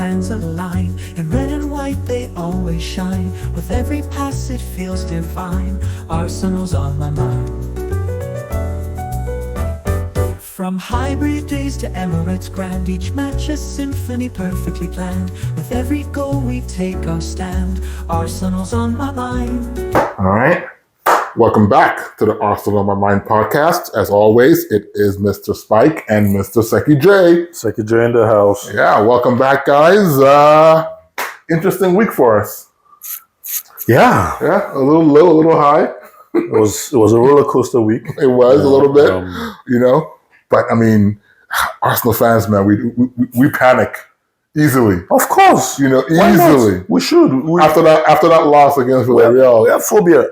hands align. In red and white they always shine. With every pass it feels divine. Arsenal's on my mind. From hybrid days to Emirates grand, each match a symphony perfectly planned. With every goal we take our stand. Arsenal's on my mind. All right. Welcome back to the Arsenal on My Mind podcast. As always, it is Mr. Spike and Mr. Sekijay. Sekijay in the house. Yeah, welcome back, guys. Interesting week for us. Yeah, A little low, a little high. it was a roller coaster week. It was a little bit, But I mean, Arsenal fans, man, we panic easily. Of course, Why easily. Not? We should. After that loss against Villarreal, we have phobia.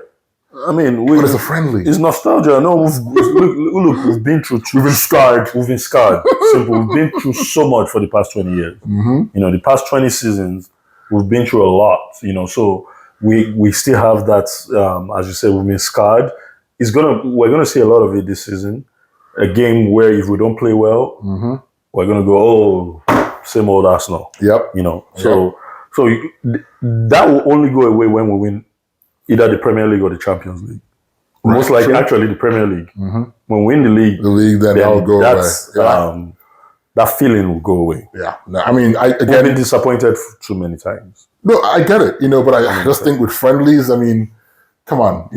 I mean, but it's a friendly. It's nostalgia. No, we've been through. We've been scarred. We've been scarred. Simple. We've been through so much for the past 20 years. Mm-hmm. The past 20 seasons, we've been through a lot. So we still have that. As you said, we've been scarred. We're gonna see a lot of it this season. A game where if we don't play well, we're gonna go, same old Arsenal. Yep. So that will only go away when we win either the Premier League or the Champions League. Right. Most likely, actually, the Premier League. Mm-hmm. When we win the league, then that will go away. That feeling will go away. Yeah. No, I mean, I've been disappointed too many times. No, I get it, but I just think with friendlies, I mean, come on,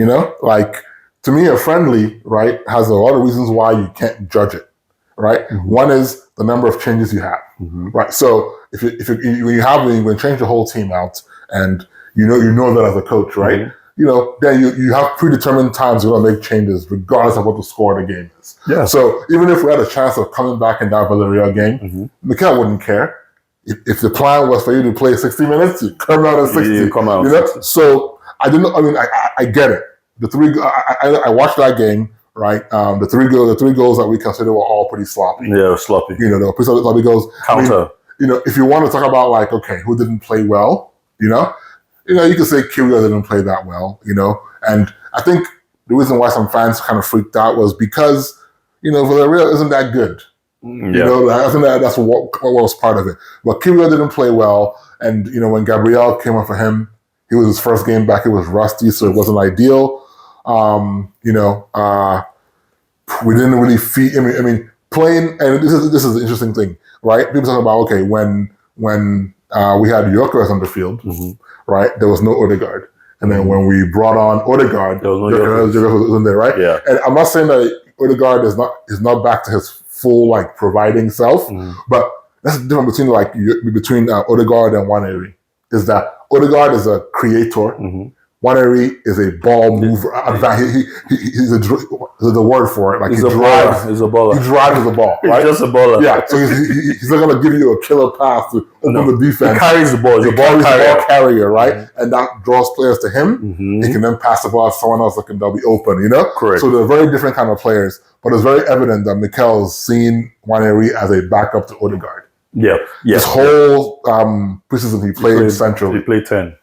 to me, a friendly, right, has a lot of reasons why you can't judge it, right? Mm-hmm. One is the number of changes you have, right? So if when you change the whole team out, and you know that as a coach, right? Mm-hmm. Then you have predetermined times you're gonna make changes, regardless of what the score of the game is. Yeah. So even if we had a chance of coming back in that Villarreal game, Mikel wouldn't care. If the plan was for you to play 60 minutes, you come out at 60. You come out. So I didn't. I mean, I get it. I watched that game, right? The three goals that we consider were all pretty sloppy. Yeah, sloppy. They were pretty sloppy goals. Counter. I mean, if you want to talk about who didn't play well, you can say Kyria didn't play that well, and I think the reason why some fans kind of freaked out was because, Villarreal isn't that good. Yeah. I think that's what was part of it. But Kyria didn't play well, and, when Gabriel came up for him, he was his first game back, it was rusty, so it wasn't ideal. We didn't really feed, I mean, playing, and this is an interesting thing, right? People talk about, when we had Gyökeres on the field, right? There was no Odegaard. And then when we brought on Odegaard, there was no Gyökeres wasn't there, right? Yeah. And I'm not saying that Odegaard is not back to his full providing self, but that's the difference between Odegaard and Nwaneri, is that Odegaard is a creator. Nwaneri is a ball mover. He's the word for it. He's a baller. He's a baller. He drives the ball, right? He's just a baller. Yeah, so he's not going to give you a killer pass to open the defense. He carries the ball. He's a ball carrier, right? And that draws players to him. He can then pass the ball to someone else that'll be open, Correct. So they're very different kind of players. But it's very evident that Mikel's seen Nwaneri as a backup to Odegaard. Yeah. This whole preseason he played centrally. He played 10.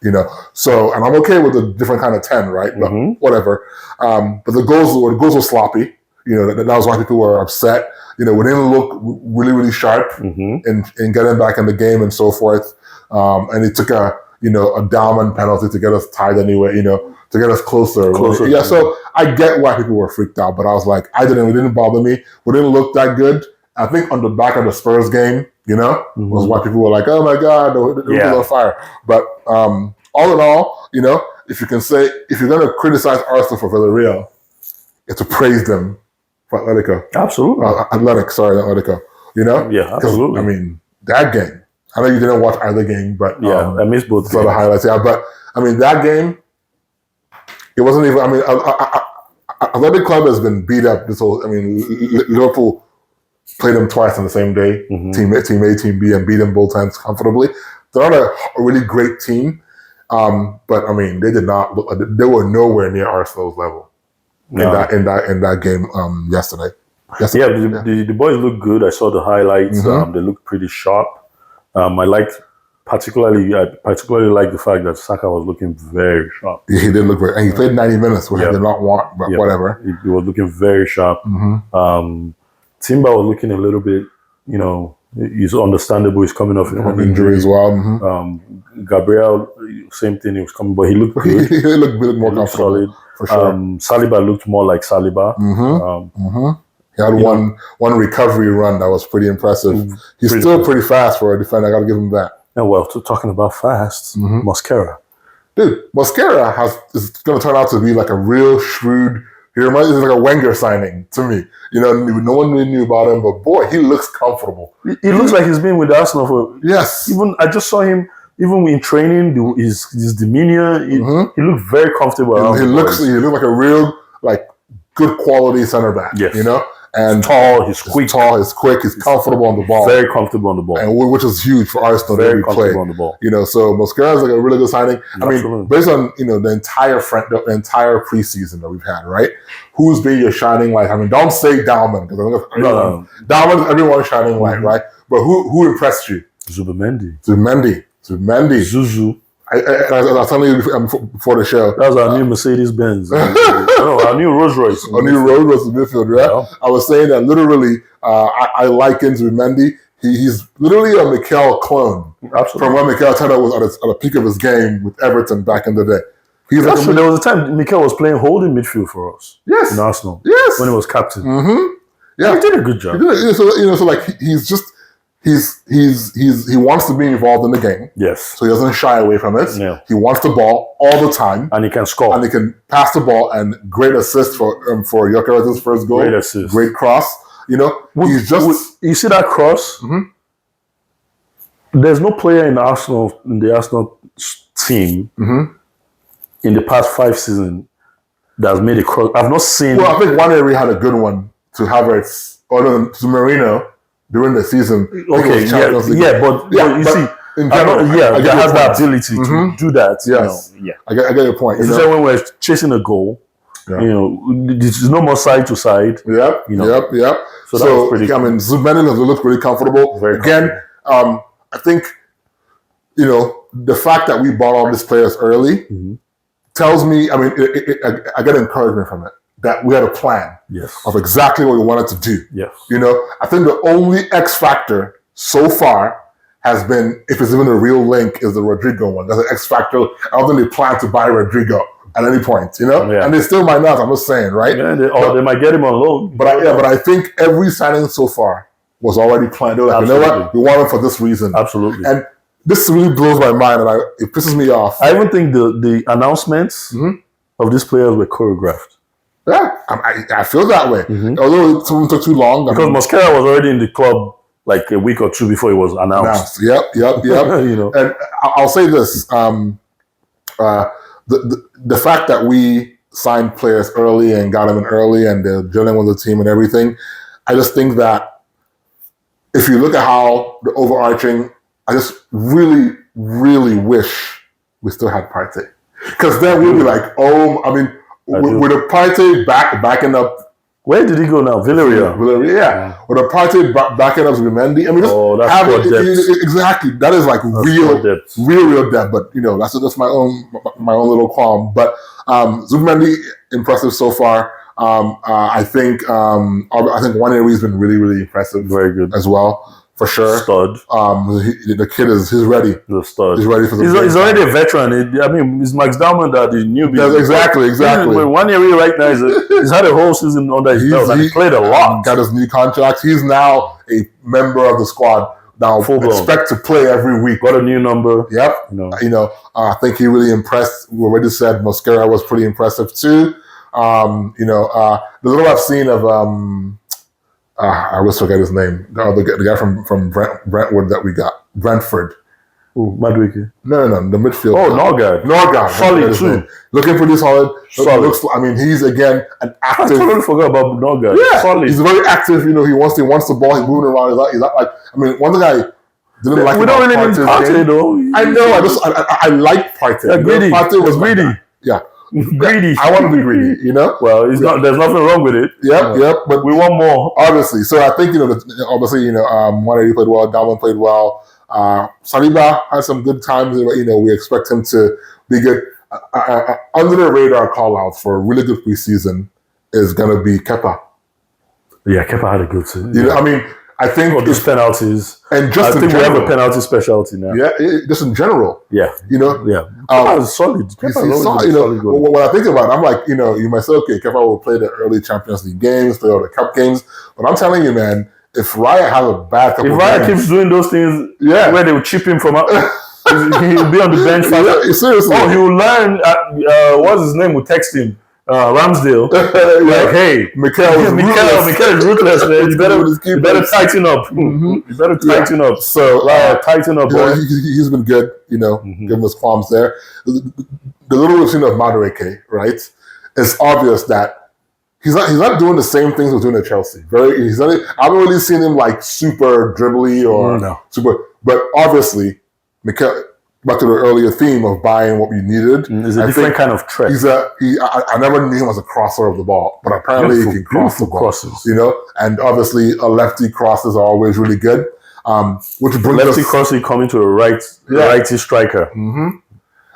So, and I'm okay with a different kind of 10, right? But whatever. But the goals were sloppy. That was why people were upset. We didn't look really, really sharp in getting back in the game and so forth. And it took a Dalman penalty to get us tied anyway, to get us closer. Yeah, so I get why people were freaked out, but I was like, it didn't bother me. We didn't look that good. I think on the back of the Spurs game, was why people were like, "Oh my God, they're on fire." But all in all, if you're going to criticize Arsenal for Villarreal, you have to praise them for Atletico. Absolutely. Atletico. Yeah, absolutely. I mean, that game. I know you didn't watch either game, but I missed both. Saw the highlights. Yeah, but I mean that game. It wasn't even. I mean, Athletic Club has been beat up this whole. I mean, Liverpool played them twice on the same day, team A, team B, and beat them both times comfortably. They're not a really great team, but I mean, they did not look. They were nowhere near Arsenal's level in that game yesterday. The boys look good. I saw the highlights. They look pretty sharp. I particularly like the fact that Saka was looking very sharp. Yeah, he did look very, and he played 90 minutes, which I did not want, but whatever. He was looking very sharp. Timber was looking a little bit, He's understandable. He's coming off an injury as well. Mm-hmm. Gabriel, same thing. He was coming, but he looked good. he looked a bit more comfortable. Solid. For sure. Saliba looked more like Saliba. He had one recovery run that was pretty impressive. He's still pretty fast for a defender. I got to give him that. And well, talking about fast, Mosquera. Dude, Mosquera is going to turn out to be like a real shrewd. He reminds me of like a Wenger signing to me. You know, no one really knew about him, but boy, he looks comfortable. He looks like he's been with Arsenal for. Yes. Even I just saw him. Even in training, his demeanor, he looked very comfortable. He looks like a real good quality center back. Yes. You know, and he's quick, he's comfortable on the ball, very comfortable on the ball, and which is huge for Arsenal. Very comfortable on the ball. You know, so Mosquera is like a really good signing. Absolutely. I mean, based on the entire preseason that we've had, right? Who's been your shining light? I mean, don't say Dalman because Dalman, everyone's shining light, right? But who impressed you? Zubimendi. Zuzu. I was telling you before the show. That was our new Mercedes Benz. Our new Rolls Royce. Our new Rolls Royce in midfield, right? Yeah. I was saying that literally, I liken Zubimendi. He's literally a Mikel clone. Absolutely. From when Mikel Arteta was at the peak of his game with Everton back in the day. There was a time Mikel was playing holding midfield for us. Yes. In Arsenal. Yes. When he was captain. Yeah. He did a good job. He wants to be involved in the game. Yes. So he doesn't shy away from it. Yeah. He wants the ball all the time. And he can score. And he can pass the ball, and great assist for Gyökeres's first goal. Great assist. Great cross. You know, he's just... You see that cross? There's no player in the Arsenal team in the past 5 seasons that has made a cross. I've not seen... Well, I think one area had a good one to Havertz, or no, to Marino during the season. Okay, but you see... In general, they have the ability to do that. Yes. I get your point. Especially when we're chasing a goal, there's no more side to side. Yep. So that was pretty cool. I mean, Zubimendi has looked really comfortable. I think, the fact that we bought all these players early tells me, I mean, I get encouragement from it, that we had a plan of exactly what we wanted to do. Yes. I think the only X factor so far has been, if it's even a real link, is the Rodrigo one. That's an X factor. I don't think they plan to buy Rodrigo at any point, and they still might not. I'm just saying, right? Yeah, they might get him on loan. But I think every signing so far was already planned. They're like, you know what? We want him for this reason. Absolutely. And this really blows my mind, and it pisses me off. I even think the announcements of these players were choreographed. Yeah, I feel that way. Although it took too long. Because Mosquera was already in the club like a week or two before it was announced. Yep. And I'll say this: the fact that we signed players early and got them in early, and they're gelling with the team and everything, I just think that if you look at how the overarching, I just really, really wish we still had Partey, because then we'd be like, with a Partey backing up. Where did he go now? Villarreal. Yeah. With a Partey backing up Zubimendi. I mean, that's depth. Exactly. That is like real depth. But that's my own little qualm. But Zubimendi, impressive so far. I think Waneri's been really, really impressive. Very good as well. For sure. Stud. The kid he's ready. The stud. He's ready for the He's already a veteran. It's Max Dowman that is new. Exactly. Waneri right now he's had a whole season under his belt, and he played a lot. Got his new contract. He's now a member of the squad. Now expect to play every week. Got a new number. Yep. I think he really impressed. We already said Mosquera was pretty impressive too. The little I've seen of I always forget his name. The guy from Brentwood that we got. Brentford. Ooh, Madueke. No, the midfield. Oh, Norgard. Solid too. Looking pretty solid. He's again an active. I totally forgot about Norgard. Yeah, solid. He's very active. He wants the ball. He's moving around. He's not like. I mean, one thing I didn't like. We don't really need Partey though. I know. I like Partey. Greedy. Partey was greedy. Yeah. Greedy. I want to be greedy, Well, there's nothing wrong with it. Yep. But we want more, obviously. So I think obviously Waneri played well, Dalman played well. Saliba had some good times. We expect him to be good. Under the radar call out for a really good preseason is going to be Kepa. Yeah, Kepa had a good season. I think Or these penalties. and just I in think we have general, a penalty specialty now. yeah, just in general, Yeah. you know. Yeah. Kepa is solid. Kepa has always been a You know, solid goalie. when I think about it, I'm like, you know, you might say, okay, Kepa will play the early Champions League games, play all the cup games, but I'm telling you, man, if Raya has a bad couple If of Ryan games, keeps doing those things Yeah. where they will chip him from out, he'll be on the bench faster. yeah, seriously, Oh, he will learn. What's his name? Will text him. Ramsdale. Like, hey, Mikel is ruthless, man. You With his better keepers. tighten up. You better tighten up. So, Tighten up, you know, boy. he's been good, you know, giving us qualms there. The little we've seen of Madueke, right? It's obvious that he's not doing the same things he's doing at Chelsea. I haven't really seen him like super dribbly or No. super, but obviously, Mikel, back to the earlier theme of buying what we needed. It's a I different think kind of threat. I never knew him as a crosser of the ball, but apparently he can cross the Beautiful ball. crosses. You know, and obviously a lefty crosses are always really good. Which brings Lefty us, crossing coming to a righty striker.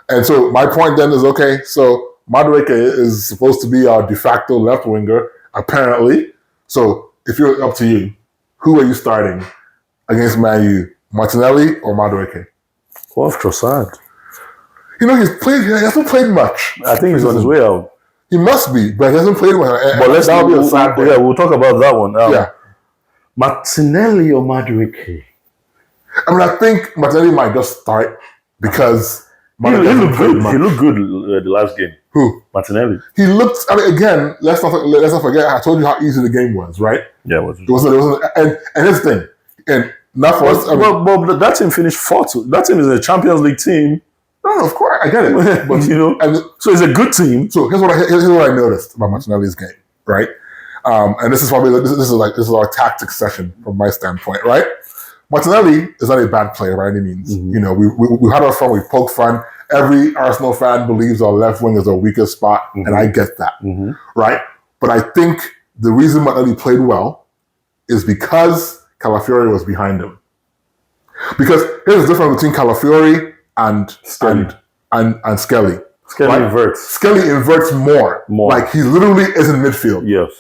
and so my point then is, okay, so Madueke is supposed to be our de facto left winger, apparently. So if you're up to you, who are you starting against Man U, Martinelli or Madueke? Well, Trossard. You know, he hasn't played much. I think he's on his way out. He must be, but he hasn't played much. But that'll be a sad thing. yeah, we'll talk about that one. Yeah. Martinelli or Madueke? I mean, I think Martinelli might just start because He Madueke hasn't looked played good. much. He looked good the last game. Who? Martinelli. He looked. I mean, again, let's not forget. I told you how easy the game was, right? Yeah, It wasn't. And here's the thing, and not for us. I mean, well, that team finished fourth. That team is a Champions League team. no, of course, I get it. But You know, and so it's a good team. so here's what I noticed about Martinelli's game, right? And this is probably this is our tactics session from my standpoint, right? Martinelli is not a bad player by any means. You know, we had our fun, we poked fun. Every Arsenal fan believes our left wing is our weakest spot, and I get that, right? But I think the reason Martinelli played well is because Calafiori was behind him. Because here's the difference between Calafiori and Skelly. and Skelly. Skelly Right? inverts. Skelly inverts more. Like he literally is in midfield. Yes.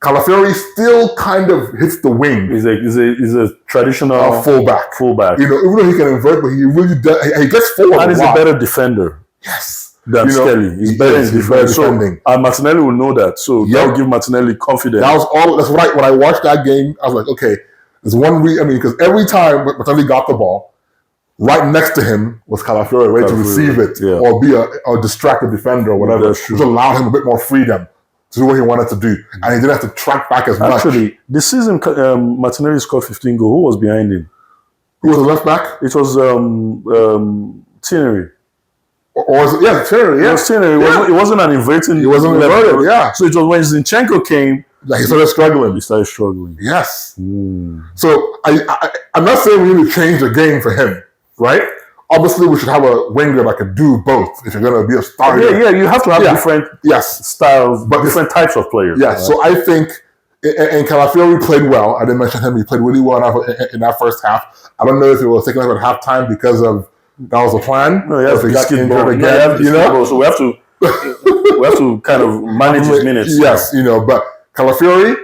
Calafiori still kind of hits the wing. He's a traditional Fullback. fullback. You know, even though he can invert, but he really does. He gets forward. And a he's a lot. better defender Yes. than You know, Skelly. He's he better is. in He's better defense. defending. So, and Martinelli will know that. So that will give Martinelli confidence. That was all. That's what when I watched that game, I was like, okay, there's one reason. I mean, because every time Martinelli got the ball, right next to him was Calafiori, ready to receive it or be a distracted defender or whatever, That's true. which allowed him a bit more freedom to do what he wanted to do, and he didn't have to track back as much. Actually, this season Martinelli scored 15 goals. Who was behind him? Who was the left back? It was Tierney. Or was it? Yeah, Terry. It Yeah, was Tierney. It wasn't an inverting. he wasn't left- inverted. Yeah, So it was when Zinchenko came, like he started struggling. he started struggling. Yes. So I'm not saying we need to change the game for him, right? Obviously, we should have a winger that can do both if you're going to be a starter. Yeah, you have to have different styles, but different types of players. Yeah, right? so I think, and Calafiori played well. I didn't mention him. He played really well in that first half. I don't know if he was taken up at halftime because of that was the plan. No, or if he got injured again, you know? So we have to kind of manage his minutes. Yes, you know, but Calafiori,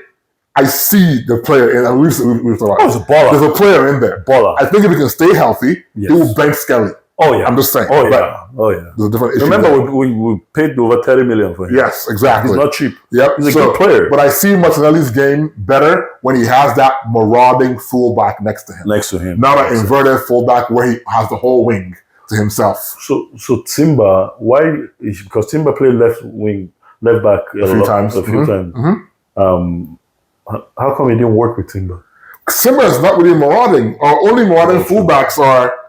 I see the player, and we've talked about he's a baller. There's a player in there. Baller. I think if he can stay healthy, he will bench Skelly. Oh yeah, I'm just saying. Oh But yeah, oh yeah. there's a different issue. Remember, there. we paid over 30 million for him. Yes, exactly. He's not cheap. Yep. He's a good player. But I see Martinelli's game better when he has that marauding fullback next to him. Next to him. Not an inverted fullback where he has the whole wing to himself. So Timber, why? Because Timber played left back A few times. How come he didn't work with Timber? Simmer is not really marauding. Our only marauding fullbacks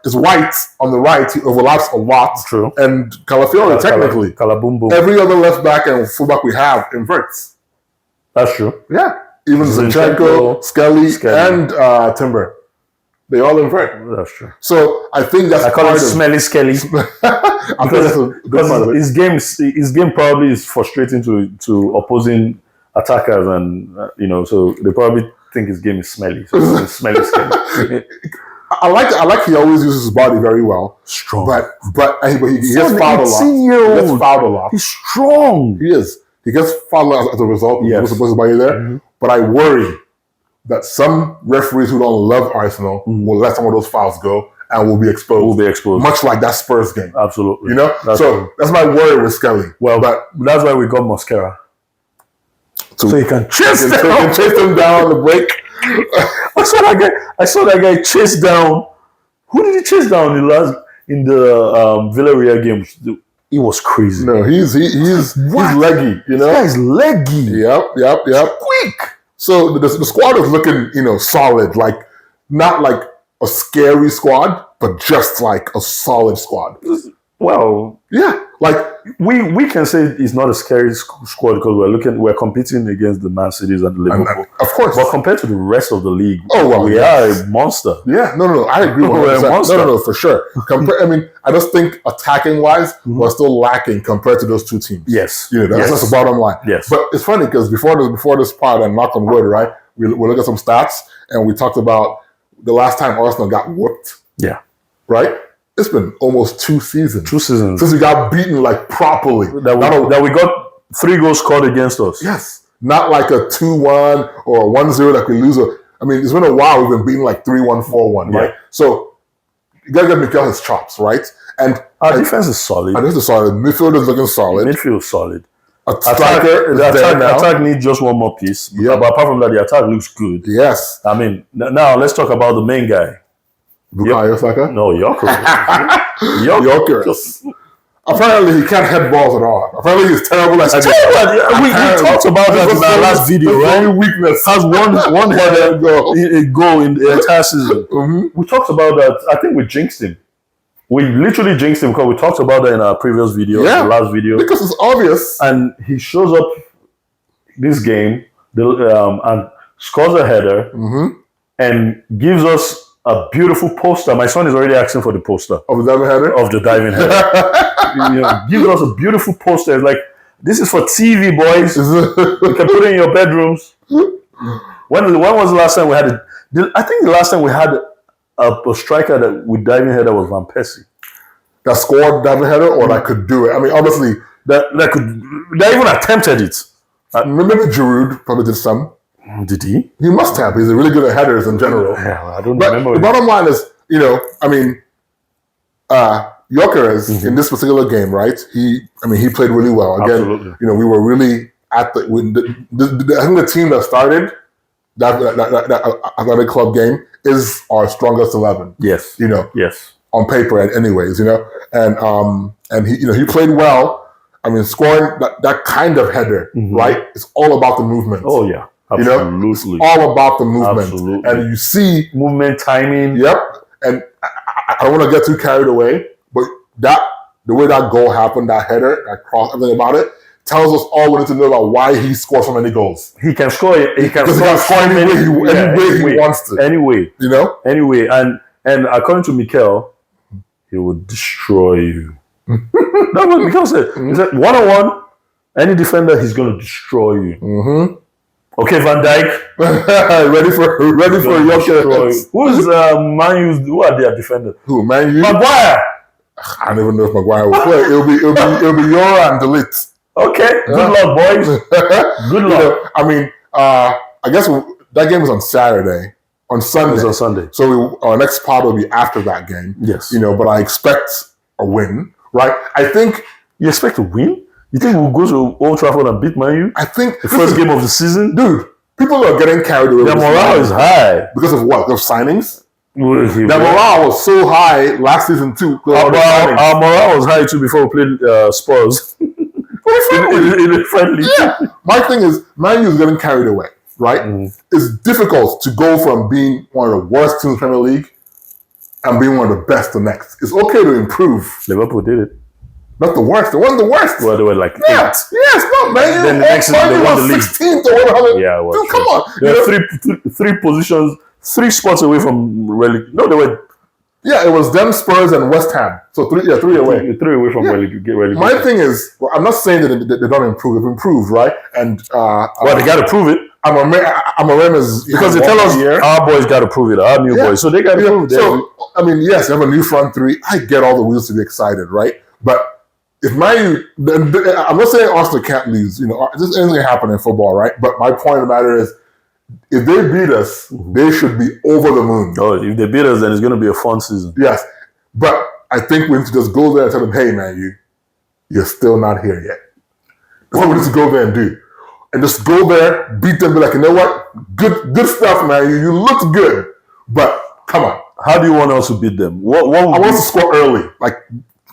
is White on the right. He overlaps a lot. True. And Calafiori, technically. Calabumbo. Every other left back and fullback we have inverts. That's true. Yeah. Even Zinchenko, Skelly, and Timber. They all invert. That's true. So I think that's I call part it of Smelly Skelly. because his game probably is frustrating to opposing attackers, and so they probably think his game is smelly. So it's Smelly Skelly. I like he always uses his body very well. Strong. But he gets fouled a lot. 18-year-old. He gets fouled a lot. He's strong. He is. He gets fouled as a result. Yes. He was supposed to be there. But I worry that some referees who don't love Arsenal will let some of those fouls go and will be exposed. Will be exposed. Much like that Spurs game. Absolutely. You know? That's my worry with Skelly. Well, but that's why we got Mosquera. So he can chase them down on the break. I saw that guy chase down. Who did he chase down in the Villarreal game? He was crazy. No, he's leggy. You know, this guy's leggy. Yep. Quick. So the squad is looking, solid. Like not like a scary squad, but just like a solid squad. Well, yeah, like we can say it's not a scary squad because we're competing against the Man Cities and the Liverpool, of course. But compared to the rest of the league, we are a monster. Yeah, no, I agree. We're a monster. No, for sure. I just think attacking wise, we're still lacking compared to those two teams. Yes, that's the bottom line. Yes, but it's funny because before this pod and knock on wood, right? We look at some stats and we talked about the last time Arsenal got whooped. Yeah, right. It's been almost 2 seasons. 2 seasons. Since we got beaten like properly. That we got 3 goals scored against us. Yes. Not like a 2-1 or a 1-0 that we lose. It's been a while we've been beaten like 3-1, 4-1, right? So you gotta give Mikel his chops, right? And our defense is solid. Our defense is solid. Midfield is looking solid. Midfield is solid. The attack needs just one more piece. Yep. But apart from that, the attack looks good. Yes. Now let's talk about the main guy. Bukayo Saka? No, Gyökeres. Apparently, he can't head balls at all. Apparently, he's terrible at heading. We talked about that in our last video, right? Weakness. Has one header goal in the entire season. We talked about that. I think we jinxed him. We literally jinxed him because we talked about that in our previous video, the last video. Because it's obvious. And he shows up this game and scores a header and gives us a beautiful poster. My son is already asking for the poster of the diving header. Gives us a beautiful poster. It's like, this is for TV, boys. You can put it in your bedrooms. When was the last time we had it? I think the last time we had a striker that with diving header was Van Persie. That scored diving header or that could do it. Obviously that even attempted it. Maybe Giroud probably did some. Did he? He must have. He's really good at headers in general. Yeah, I don't remember. The bottom line is, Gyökeres in this particular game, right? He played really well. Again, absolutely. We were really at I think the team that started that athletic club game is our strongest 11. Yes. Yes. On paper, anyways, and he played well. Scoring that kind of header, right? It's all about the movement. Oh yeah. Absolutely. It's all about the movement. Absolutely. And you see movement, timing. Yep. And I don't want to get too carried away, but the way that goal happened, that header, that cross, everything about it, tells us all we need to know about why he scores so many goals. He can score. He can score any way he wants to. Anyway. Anyway, and according to Mikel, he will destroy you. That's what Mikel said. He said, 1-on-1, any defender, he's going to destroy you. Okay, Van Dijk. ready for Gyökeres. Who are their defenders? Who, Man U? Maguire. I don't even know if Maguire will play. It'll be Yora and Delete. Okay, good luck, boys. Good luck. I guess that game was on Saturday. On Sunday. It was on Sunday. So our next pod will be after that game. Yes. But I expect a win, right? I think... You expect a win? You think we'll go to Old Trafford and beat Man U? I think... The first game of the season? Dude, people are getting carried away. Their morale is high. Because of what? Of signings? Their morale was so high last season too. Our morale was high too before we played Spurs. in a friendly. Yeah. My thing is, Man U is getting carried away, right? It's difficult to go from being one of the worst teams in the Premier League and being one of the best the next. It's okay to improve. Liverpool did it. Not the worst. They weren't the worst. Well, they were like 8. Yes, no, man. Then the next season they won the league. 16th or whatever. Yeah, well, dude, come on. They were 3 positions, 3 spots away from relegation. No, they were. Yeah, it was them, Spurs, and West Ham. So 3 away. 3 away from relegation. My thing is, I'm not saying that they don't improve. They've improved, right? And they got to prove it. Amorim is because they tell us our boys got to prove it. Our new boys, so they got to prove it. So yes, you have a new front 3. I get all the wheels to be excited, right? But if I'm not saying Arsenal can't lose. Just anything can happen in football, right? But my point of the matter is, if they beat us, they should be over the moon. Oh, if they beat us, then it's going to be a fun season. Yes. But I think we need to just go there and tell them, hey, man, you're still not here yet. That's what we need to go there and do. And just go there, beat them, be like, you know what? Good stuff, man. You looked good. But come on. How do you want us to beat them? I want us to score early, like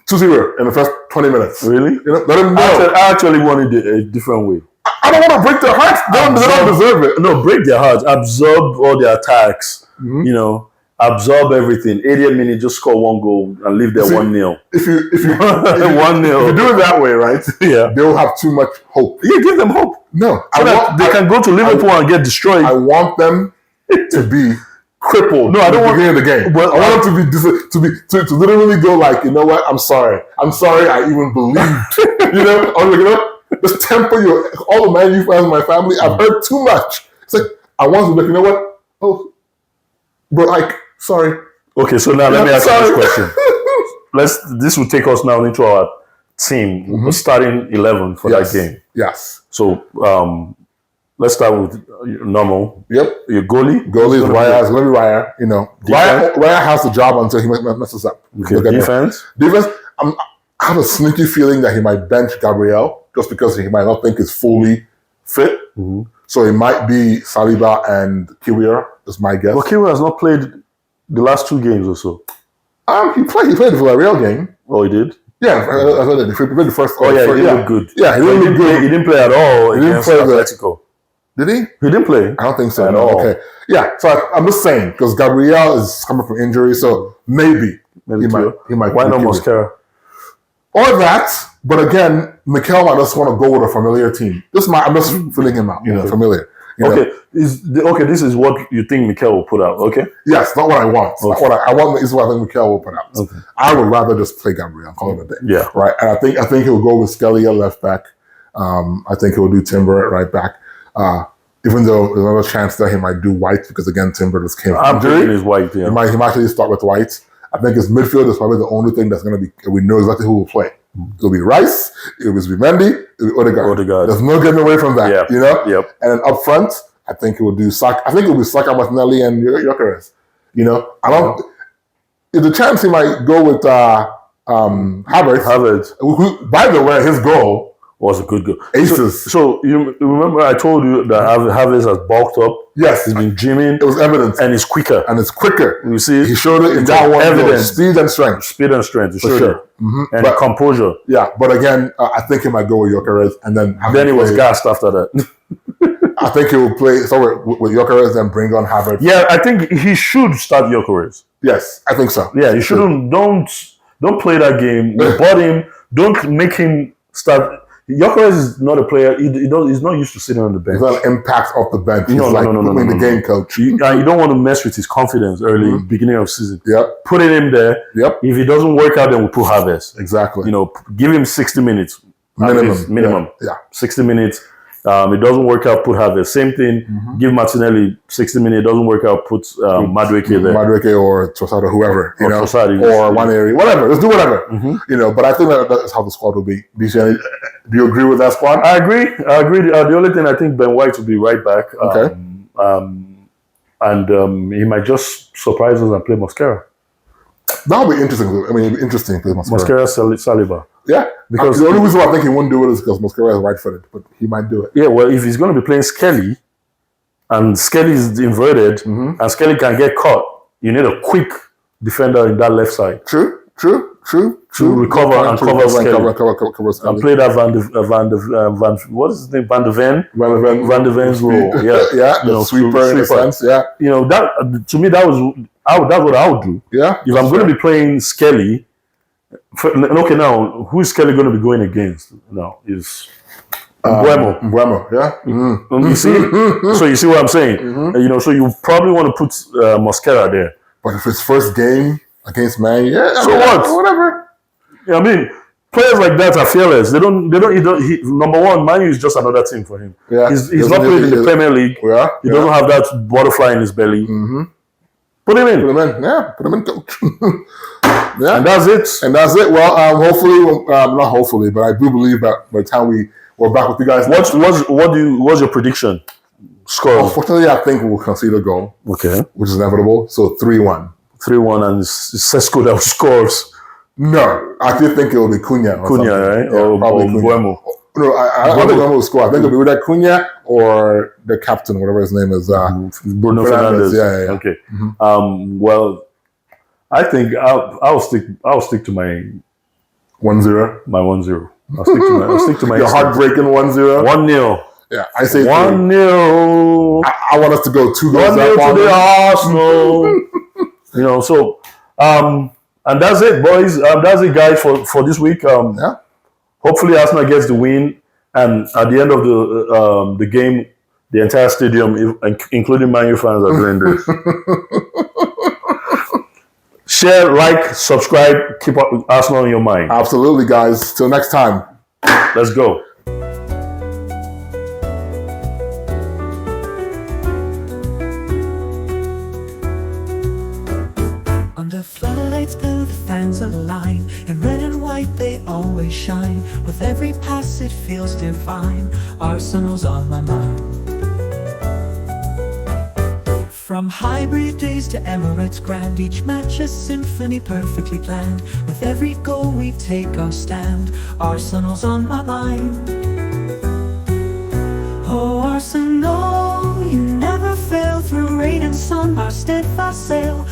2-0 in the first 20 minutes. Really? You know, let them know. I actually want it a different way. I don't want to break their hearts. They don't deserve it. No, break their hearts. Absorb all their attacks. You know, absorb everything. 80th minute, just score one goal and leave there 1-0. If you 1-0. If you do it that way, right? Yeah. They'll have too much hope. Yeah, give them hope. No. They can go to Liverpool and get destroyed. I want them to be crippled. No, I don't want the beginning of the game. Well, I want them to literally go like, you know what? I'm sorry. I even believed. you know, just temper all the Man U fans in my family. I've heard too much. It's like I want to be like, you know what? Oh, but like, sorry. Okay, so now let me ask you this question. This will take us now into our team, starting 11 for that game. Yes. So let's start with normal. Yep. Your goalie? Goalie is Raya. It's going to be Raya. You know, Raya has the job until he messes up. Okay. Defense? Defense, I have a sneaky feeling that he might bench Gabriel just because he might not think he's fully fit. So it might be Saliba and Kiwior, is my guess. But Kiwior has not played the last 2 games or so. He played the Villarreal game. Oh, he did? Yeah, he played the first. Oh, yeah, he looked good. Yeah, he looked good. He didn't play at all against Atletico. Did he? He didn't play. I don't think so. At all. Okay. Yeah, so I'm just saying, because Gabriel is coming from injury, so maybe he might. Why not Mosquera? Or that, but again, Mikel might just want to go with a familiar team. I'm just filling him out, familiar. Okay, this is what you think Mikel will put out, okay? Yes, not what I want. Okay. Not what I want is what I think Mikel will put out. Okay. I would rather just play Gabriel and call it a day. Yeah. Right, and I think he'll go with Skelly at left back. I think he'll do Timber at right back. Even though there's another chance that he might do White because again Timber just came from injury. I'm thinking is White, yeah. He might actually start with White. I think his midfield is probably the only thing that's going to be. We know exactly who will play. It'll be Rice. It'll be Mendy. It'll be Odegaard. There's no getting away from that. Yep. You know. Yep. And then up front, I think it will do Saka. I think it will be Saka, Martinelli, and Gyökeres. You know, I don't. There's a chance he might go with Havertz. Who, by the way, his goal was a good goal. Aces. So you remember I told you that Havertz has bulked up. Yes. He's been gymming. It was evident. And it's quicker. You see? He showed it in that one. Evidence. Speed and strength. For sure. And but, composure. Yeah, but again, I think he might go with Gyökeres and then he was gassed after that. I think he will play with Gyökeres and bring on Havertz. Yeah, I think he should start Gyökeres. Yes, I think so. Yeah, you shouldn't. Don't play that game. You bought him. Don't make him start. Gyökeres is not a player. He's not used to sitting on the bench. He's not an impact off the bench. He's no, the game coach. You don't want to mess with his confidence early, beginning of season. Yep. Put it in there. Yep. If it doesn't work out, then we'll put Havertz. Exactly. Give him 60 minutes. Minimum. Yeah. 60 minutes. It doesn't work out, put Havertz. Same thing, give Martinelli 60 minutes. It doesn't work out, put Madueke there. Madueke or Trossard, whoever. Trossard, or Waneri, whatever. Let's do whatever. But I think that's how the squad will be. Do you agree with that squad? I agree. The only thing I think Ben White will be right back. Okay. And he might just surprise us and play Mosquera. That'll be interesting. Interesting to play Mosquera. Saliba. Yeah, because the only reason why I think he wouldn't do it is because Mosquera is right-footed, but he might do it. Yeah, well, if he's going to be playing Skelly, and Skelly is inverted, and Skelly can get caught, you need a quick defender in that left side. True. To recover and cover Skelly. And play that what is his name? Van de Ven's role. Yeah, the sweeper in a sense, yeah. That to me, that's what I would do. Yeah. If I'm going to be playing Skelly, okay, now who's Kelly going to be going against? Now is Mbeumo, yeah. You see, so you see what I'm saying. So you probably want to put Mosquera there. But if it's first game against Man, whatever. Yeah, players like that are fearless. They don't. Number one, Man U is just another team for him. Yeah, he's not playing in the Premier League. Yeah, he doesn't have that butterfly in his belly. Put him in. Yeah, put him in, coach. Yeah, and that's it. Well, hopefully, not hopefully, but I do believe that by the time we're back with you guys. What's your prediction? score. Unfortunately, I think we'll concede a goal, Okay. which is inevitable. So 3-1. 3-1, and it's Sesko that scores. No, I did think it would be Cunha. Or Cunha, something. right? Yeah, Or probably Cunha. Buemo. No, I don't think Buemo will score. I think it'll be either Cunha or the captain, whatever his name is. Bruno Fernandes. Yeah. Okay. Well, I think I'll stick to my 1-0. 1-0. I'll stick to my Your heartbreaking 1-0. 1-0. Yeah, I say 1-0. I want us to go 2 goals 1-0 up to on the them. Arsenal. So and that's it, boys. That's it, guys, for this week. Yeah. Hopefully Arsenal gets the win, and at the end of the game, the entire stadium, including Man U fans, are doing this. Share, like, subscribe, keep Arsenal in your mind. Absolutely, guys. Till next time. Let's go. Under floodlights build the fans align. In red and white they always shine. With every pass it feels divine. Arsenal's on my mind. From hybrid days to Emirates grand, each match a symphony perfectly planned. With every goal we take our stand. Arsenal's on my mind. Oh Arsenal, you never fail. Through rain and sun our steadfast sail.